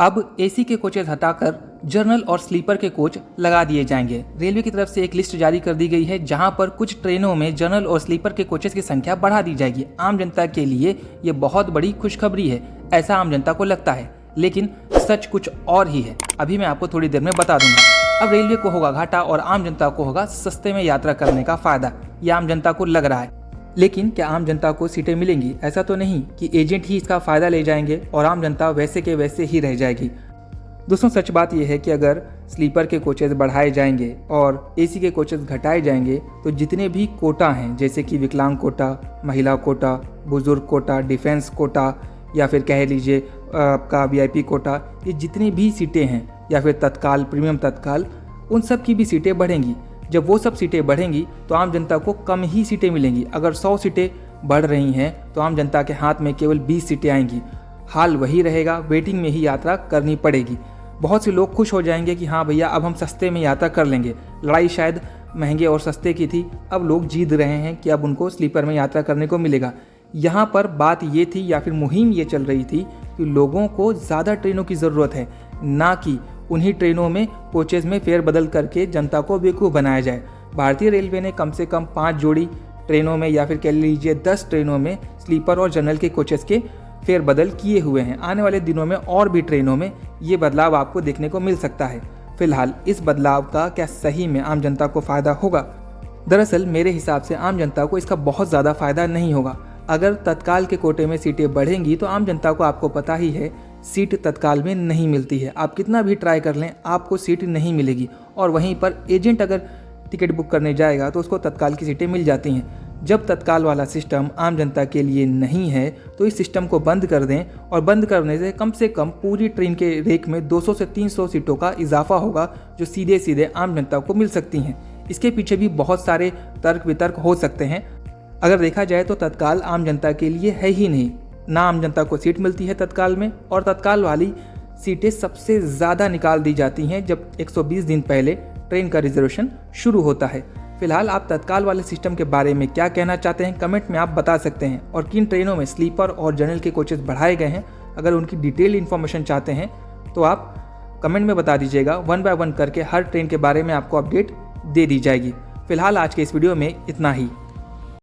अब एसी के कोचेज हटाकर जनरल और स्लीपर के कोच लगा दिए जाएंगे। रेलवे की तरफ से एक लिस्ट जारी कर दी गई है जहां पर कुछ ट्रेनों में जनरल और स्लीपर के कोचेज की संख्या बढ़ा दी जाएगी। आम जनता के लिए ये बहुत बड़ी खुशखबरी है, ऐसा आम जनता को लगता है, लेकिन सच कुछ और ही है। अभी मैं आपको थोड़ी देर में बता दूंगा। अब रेलवे को होगा घाटा और आम जनता को होगा सस्ते में यात्रा करने का फायदा, यह आम जनता को लग रहा है। लेकिन क्या आम जनता को सीटें मिलेंगी? ऐसा तो नहीं कि एजेंट ही इसका फ़ायदा ले जाएंगे और आम जनता वैसे के वैसे ही रह जाएगी। दोस्तों, सच बात यह है कि अगर स्लीपर के कोचेज़ बढ़ाए जाएंगे और एसी के कोचेज़ घटाए जाएंगे तो जितने भी कोटा हैं, जैसे कि विकलांग कोटा, महिला कोटा, बुजुर्ग कोटा, डिफेंस कोटा या फिर कह लीजिए आपका वीआईपी कोटा, ये जितनी भी सीटें हैं या फिर तत्काल, प्रीमियम तत्काल, उन सब की भी सीटें बढ़ेंगी। जब वो सब सीटें बढ़ेंगी तो आम जनता को कम ही सीटें मिलेंगी। अगर 100 सीटें बढ़ रही हैं तो आम जनता के हाथ में केवल 20 सीटें आएंगी। हाल वही रहेगा, वेटिंग में ही यात्रा करनी पड़ेगी। बहुत से लोग खुश हो जाएंगे कि हाँ भैया, अब हम सस्ते में यात्रा कर लेंगे। लड़ाई शायद महंगे और सस्ते की थी, अब लोग जीत रहे हैं कि अब उनको स्लीपर में यात्रा करने को मिलेगा। यहाँ पर बात ये थी या फिर मुहिम ये चल रही थी कि लोगों को ज़्यादा ट्रेनों की ज़रूरत है, ना कि उन्हीं ट्रेनों में कोचेज़ में फेरबदल करके जनता को बेवकूफ़ बनाया जाए। भारतीय रेलवे ने कम से कम 5 जोड़ी ट्रेनों में या फिर कह लीजिए 10 ट्रेनों में स्लीपर और जनरल के कोचेज़ के फेरबदल किए हुए हैं। आने वाले दिनों में और भी ट्रेनों में ये बदलाव आपको देखने को मिल सकता है। फिलहाल इस बदलाव का क्या सही में आम जनता को फ़ायदा होगा? दरअसल मेरे हिसाब से आम जनता को इसका बहुत ज़्यादा फ़ायदा नहीं होगा। अगर तत्काल के कोटे में सीटें बढ़ेंगी तो आम जनता को, आपको पता ही है, सीट तत्काल में नहीं मिलती है। आप कितना भी ट्राई कर लें, आपको सीट नहीं मिलेगी। और वहीं पर एजेंट अगर टिकट बुक करने जाएगा तो उसको तत्काल की सीटें मिल जाती हैं। जब तत्काल वाला सिस्टम आम जनता के लिए नहीं है तो इस सिस्टम को बंद कर दें, और बंद करने से कम पूरी ट्रेन के रेक में 200 से 300 सीटों का इजाफा होगा जो सीधे सीधे आम जनता को मिल सकती हैं। इसके पीछे भी बहुत सारे तर्क वितर्क हो सकते हैं। अगर देखा जाए तो तत्काल आम जनता के लिए है ही नहीं, ना आम जनता को सीट मिलती है तत्काल में, और तत्काल वाली सीटें सबसे ज़्यादा निकाल दी जाती हैं जब 120 दिन पहले ट्रेन का रिजर्वेशन शुरू होता है। फिलहाल आप तत्काल वाले सिस्टम के बारे में क्या कहना चाहते हैं, कमेंट में आप बता सकते हैं। और किन ट्रेनों में स्लीपर और जनरल के कोचेस बढ़ाए गए हैं, अगर उनकी डिटेल इन्फॉर्मेशन चाहते हैं तो आप कमेंट में बता दीजिएगा। 1 बाय 1 करके हर ट्रेन के बारे में आपको अपडेट दे दी जाएगी। फिलहाल आज के इस वीडियो में इतना ही।